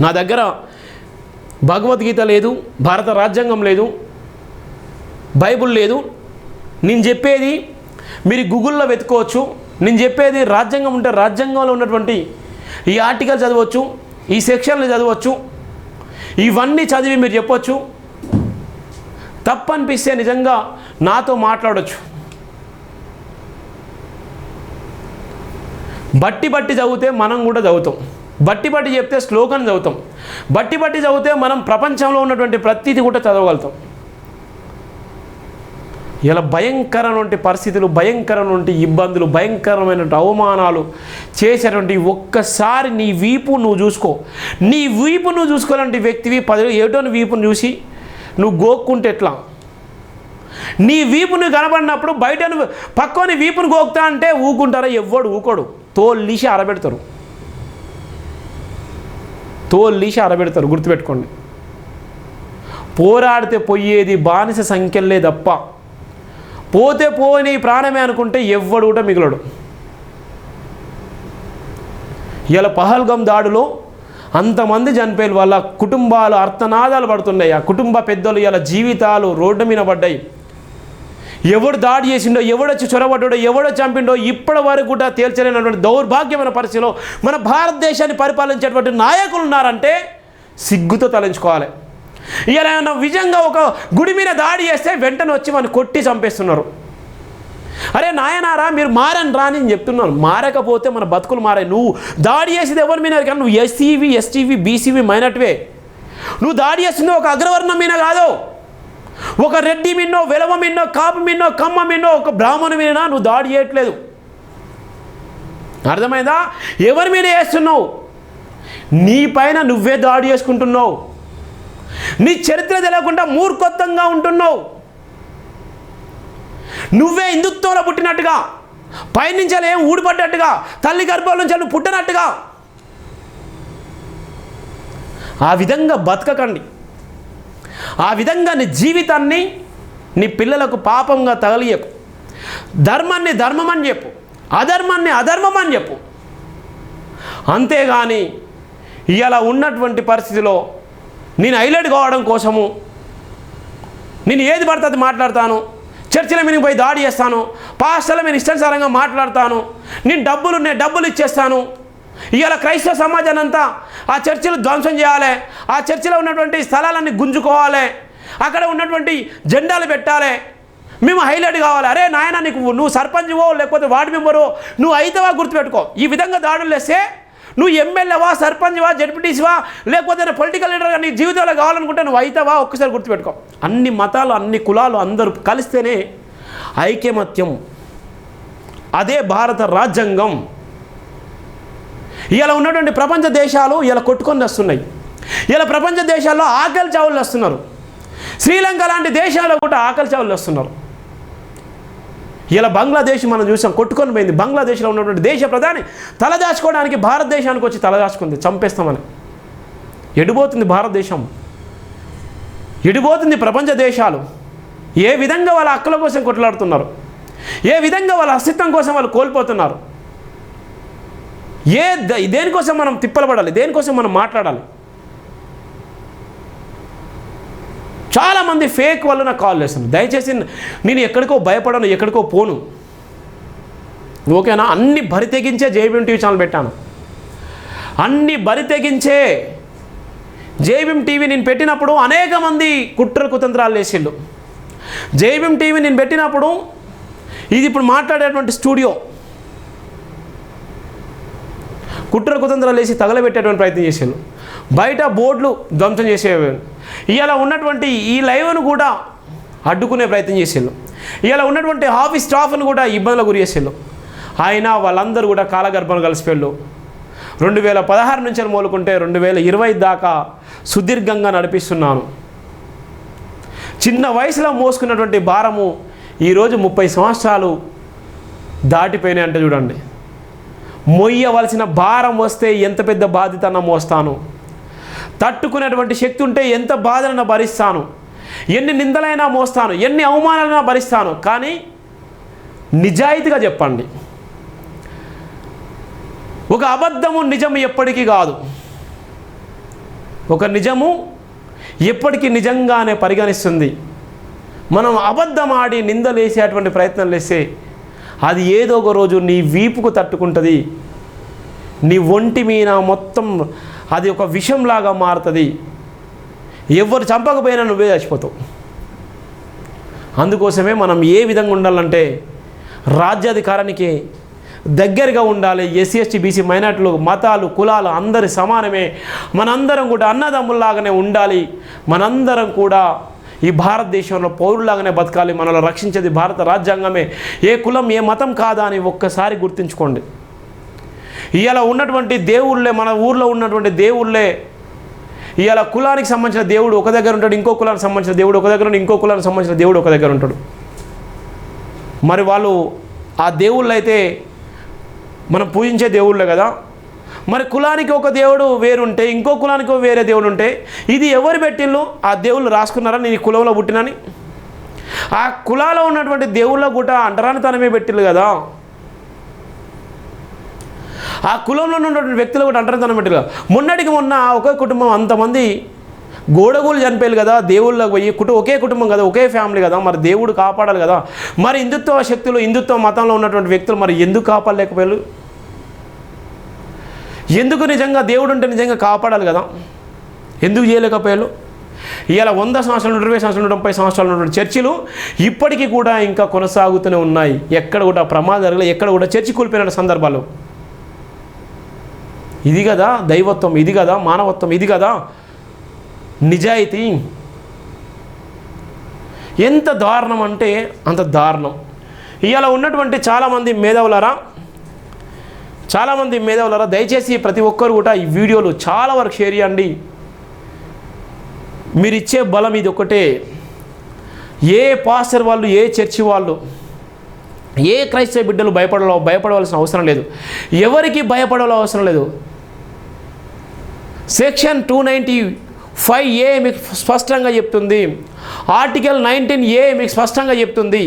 నా దగ్గర భగవద్గీత లేదు, భారత రాజ్యాంగం లేదు, బైబుల్ లేదు. నేను చెప్పేది మీరు గూగుల్లో వెతుకోవచ్చు. నేను చెప్పేది రాజ్యాంగం ఉంటే రాజ్యాంగంలో ఉన్నటువంటి ఈ ఆర్టికల్ చదవచ్చు, ఈ సెక్షన్లు చదవచ్చు, ఇవన్నీ చదివి మీరు చెప్పొచ్చు. తప్పు అనిపిస్తే నిజంగా నాతో మాట్లాడవచ్చు. బట్టి చదివితే మనం కూడా చదువుతాం. బట్టి చెప్తే శ్లోకం చదువుతాం. బట్టి చదివితే మనం ప్రపంచంలో ఉన్నటువంటి ప్రతిదీ కూడా చదవగలుగుతాం. ఇలా భయంకరమైన పరిస్థితులు, భయంకరమైన ఇబ్బందులు, భయంకరమైన అవమానాలు చేసేటువంటి ఒక్కసారి నీ వీపు నువ్వు చూసుకో. నీ వీపు నువ్వు చూసుకోవాలంటే వ్యక్తివి 10 ఏటోని వీపును చూసి నువ్వు గోక్కుంటే ఎట్లా? నీ వీపు నువ్వు కనబడినప్పుడు బయట పక్కని వీపును గోక్తా అంటే ఊకుంటారా? ఎవ్వడు ఊకోడు. తోలిసి ఆరబెడతారు, గుర్తుపెట్టుకోండి. పోరాడితే పోయేది బానిస సంఖ్యలే తప్ప పోతే పోని ప్రాణమే అనుకుంటే ఎవ్వడు కూడా మిగలడు. ఇలా పహల్గామ్ దాడిలో అంతమంది చనిపోయిన వాళ్ళ కుటుంబాలు అర్థనాదాలు పడుతున్నాయి. ఆ కుటుంబ పెద్దలు ఇలా జీవితాలు రోడ్డు మీద పడ్డాయి. ఎవడు దాడి చేసిండో, ఎవడొచ్చి చొరబడ్డాడో, ఎవడో చంపిండో ఇప్పటి వరకు కూడా తేల్చలేనటువంటి దౌర్భాగ్యమైన పరిస్థితిలో మన భారతదేశాన్ని పరిపాలించేటువంటి నాయకులు ఉన్నారంటే సిగ్గుతో తలంచుకోవాలి. ఇలా నిజంగా ఒక గుడి మీద దాడి చేస్తే వెంటనే వచ్చి మనం కొట్టి చంపేస్తున్నారు. అరే నాయనారా, మీరు మారని రాని అని చెప్తున్నాను. మారకపోతే మన బతుకులు మారాయి. నువ్వు దాడి చేసేది ఎవరి మీద కానీ నువ్వు ఎస్సీవి, ఎస్టీవి, బీసీవి, మైనార్టీవే. నువ్వు దాడి చేస్తుంది ఒక అగ్రవర్ణం మీద కాదు, ఒక రెడ్డి మిన్నో, వెలవ మిన్నో, కాపు మిన్నో, కమ్మ మిన్నో, ఒక బ్రాహ్మణు మీద నువ్వు దాడి చేయట్లేదు. అర్థమైందా? ఎవరి మీద చేస్తున్నావు? నీ పైన నువ్వే దాడి చేసుకుంటున్నావు. నీ చరిత్ర తెలియకుండా మూర్ఖత్వంగా ఉంటున్నావు. నువ్వే హిందుత్వంలో పుట్టినట్టుగా, పైనుంచి ఏం ఊడిపడ్డట్టుగా, తల్లి గర్భం నుంచి నువ్వు పుట్టినట్టుగా ఆ విధంగా బతకకండి. ఆ విధంగా నీ జీవితాన్ని నీ పిల్లలకు పాపంగా తగలియకు. ధర్మాన్ని ధర్మం అని చెప్పు, అధర్మాన్ని అధర్మం అని చెప్పు. అంతేగాని ఇలా ఉన్నటువంటి పరిస్థితిలో నేను హైలైట్ కావడం కోసము నేను ఏది పడితే అది మాట్లాడతాను, చర్చిల మీదకి పోయి దాడి చేస్తాను, పాస్టర్ల మీద ఇష్టానుసారంగా మాట్లాడతాను, నేను డబ్బులు ఇచ్చేస్తాను. ఇవాళ క్రైస్తవ సమాజాన్ని అంతా ఆ చర్చిలు ధ్వంసం చేయాలి, ఆ చర్చిలో ఉన్నటువంటి స్థలాలన్నీ గుంజుకోవాలి, అక్కడ ఉన్నటువంటి జెండాలు పెట్టాలి, మేము హైలైట్ కావాలి. అరే నాయన, నువ్వు సర్పంచ్వో లేకపోతే వార్డు మెంబరో నువ్వు అయితవా గుర్తుపెట్టుకో. ఈ విధంగా దాడులు వేస్తే నువ్వు ఎమ్మెల్యేవా, సర్పంచ్వా, జడ్పీటీసీవా, లేకపోతే పొలిటికల్ లీడర్గా నీ జీవితంలో కావాలనుకుంటే నువ్వు అయితవా ఒక్కసారి గుర్తుపెట్టుకో. అన్ని మతాలు, అన్ని కులాలు అందరూ కలిస్తేనే ఐకమత్యం. అదే భారత రాజ్యాంగం. ఇలా ఉన్నటువంటి ప్రపంచ దేశాలు ఇలా కొట్టుకొని వస్తున్నాయి. ఇలా ప్రపంచ దేశాల్లో ఆకలి చావులు వస్తున్నారు. శ్రీలంక లాంటి దేశాల్లో కూడా ఆకలి చావులు వస్తున్నారు. ఇలా బంగ్లాదేశ్ మనం చూసాం, కొట్టుకొని పోయింది. బంగ్లాదేశ్లో ఉన్నటువంటి దేశ ప్రధాని తలదాచుకోవడానికి భారతదేశానికి వచ్చి తలదాచుకుంది, చంపేస్తామని. ఎడిపోతుంది భారతదేశం, ఎడిపోతుంది ప్రపంచ దేశాలు. ఏ విధంగా వాళ్ళ హక్కుల కోసం కొట్లాడుతున్నారు, ఏ విధంగా వాళ్ళ అస్తిత్వం కోసం వాళ్ళు కోల్పోతున్నారు. దేనికోసం మనం తిప్పలపడాలి, దేనికోసం మనం మాట్లాడాలి. చాలామంది ఫేక్ వాళ్ళు నాకు కాల్ చేస్తున్నారు. దయచేసి నేను ఎక్కడికో భయపడను, ఎక్కడికో పోను, ఓకేనా? అన్ని బరి తెగించే జేబీఎం టీవీ ఛానల్ పెట్టాను. అన్ని బరి తెగించే జేబీఎం టీవీ నేను పెట్టినప్పుడు అనేక మంది కుట్ర కుతంత్రాలు వేసిళ్ళు. జేబీఎం టీవీ నేను పెట్టినప్పుడు ఇది ఇప్పుడు మాట్లాడేటువంటి స్టూడియో, కుట్ర కుతంత్రాలు వేసి తగలబెట్టేటువంటి ప్రయత్నం చేసేళ్ళు. బయట బోర్డులు ధ్వంసం చేసేవాళ్ళు. ఇలా ఉన్నటువంటి ఈ లైవ్ను కూడా అడ్డుకునే ప్రయత్నం చేసేళ్ళు. ఇలా ఉన్నటువంటి ఆఫీస్ స్టాఫ్ను కూడా ఇబ్బందులకు గురి చేసేళ్ళు. అయినా వాళ్ళందరూ కూడా కాలగర్భం కలిసిపోయాళ్ళు. 2016 నుంచి మొదలుకుంటే 2020 దాకా సుదీర్ఘంగా నడిపిస్తున్నాను. చిన్న వయసులో మోసుకున్నటువంటి భారము ఈరోజు 30 సంవత్సరాలు దాటిపోయినాయి అంటే చూడండి. మొయ్యవలసిన భారం వస్తే ఎంత పెద్ద బాధ్యతన మోస్తాను, తట్టుకునేటువంటి శక్తి ఉంటే ఎంత బాధనైనా భరిస్తాను, ఎన్ని నిందలైనా మోస్తాను, ఎన్ని అవమానాలైనా భరిస్తాను. కానీ నిజాయితీగా చెప్పండి, ఒక అబద్ధము నిజం ఎప్పటికీ కాదు. ఒక నిజము ఎప్పటికీ నిజంగానే పరిగణిస్తుంది. మనం అబద్ధం ఆడి నిందలేసేటువంటి ప్రయత్నం చేస్తే అది ఏదో ఒక రోజు నీ వీపుకు తట్టుకుంటుంది, నీ ఒంటి మీద మొత్తం అది ఒక విషంలాగా మారుతుంది. ఎవరు చంపకపోయినా నువ్వే చచ్చిపోతావు. అందుకోసమే మనం ఏ విధంగా ఉండాలంటే రాజ్యాధికారానికి దగ్గరగా ఉండాలి. ఎస్సీ ఎస్టీ బీసీ మైనార్టీలు, మతాలు, కులాలు అందరి సమానమే. మనందరం కూడా అన్నదమ్ముల్లాగానే ఉండాలి. మనందరం కూడా ఈ భారతదేశంలో పౌరులాగానే బతకాలి. మనల్ని రక్షించేది భారత రాజ్యాంగమే. ఏ కులం ఏ మతం కాదా అని ఒక్కసారి గుర్తుంచుకోండి. ఇవాళ ఉన్నటువంటి దేవుళ్ళే, మన ఊర్లో ఉన్నటువంటి దేవుళ్ళే ఇవాళ కులానికి సంబంధించిన దేవుడు ఒక దగ్గర ఉంటాడు, ఇంకో కులానికి సంబంధించిన దేవుడు ఒక దగ్గర ఉంటాడు, ఇంకో కులానికి సంబంధించిన దేవుడు ఒక దగ్గర ఉంటాడు. మరి వాళ్ళు ఆ దేవుళ్ళు అయితే మనం పూజించే దేవుళ్ళే కదా. మరి కులానికి ఒక దేవుడు వేరుంటే ఇంకో కులానికి వేరే దేవుడు ఉంటే ఇది ఎవరు పెట్టిళ్ళు? ఆ దేవుళ్ళు రాసుకున్నారా నేను ఈ కులంలో పుట్టినని? ఆ కులాలో ఉన్నటువంటి దేవుళ్ళ కూడా అంటరానితనమే పెట్టిళ్ళు కదా. ఆ కులంలో ఉన్నటువంటి వ్యక్తులు కూడా అంటరానితనం పెట్టిళ్ళు. మొన్నటికి మొన్న ఒకే కుటుంబం అంతమంది గోడగోలు చనిపోయారు కదా. దేవుళ్ళకి పోయి ఒకే కుటుంబం కదా, ఒకే ఫ్యామిలీ కదా, మరి దేవుడు కాపాడాలి కదా. మరి హిందుత్వ శక్తులు, హిందుత్వ మతంలో ఉన్నటువంటి వ్యక్తులు మరి ఎందుకు కాపాడలేకపోయారు? ఎందుకు నిజంగా దేవుడు ఉంటే నిజంగా కాపాడాలి కదా, ఎందుకు చేయలేకపోయారు? ఇవాళ 100 సంవత్సరాలు, 20 సంవత్సరాలు, 30 సంవత్సరాలు ఉన్నటువంటి చర్చిలు ఇప్పటికీ కూడా ఇంకా కొనసాగుతూనే ఉన్నాయి. ఎక్కడ కూడా ప్రమాదం జరగలేదు, ఎక్కడ కూడా చర్చి కూలిపోయిన సందర్భాలు. ఇది కదా దైవత్వం, ఇది కదా మానవత్వం, ఇది కదా నిజాయితీ. ఎంత దారుణం అంటే అంత దారుణం. ఇవాళ ఉన్నటువంటి చాలామంది మేధావులరా దయచేసి ప్రతి ఒక్కరు కూడా ఈ వీడియోలు చాలా వరకు షేర్ చేయండి. మీరు ఇచ్చే బలం ఇది ఒకటే. ఏ పాస్టర్ వాళ్ళు, ఏ చర్చి వాళ్ళు, ఏ క్రైస్తవ బిడ్డలు భయపడవలసిన అవసరం లేదు. ఎవరికి భయపడవలసిన అవసరం లేదు. సెక్షన్ 295A మీకు స్పష్టంగా చెప్తుంది. ఆర్టికల్ 19A మీకు స్పష్టంగా చెప్తుంది.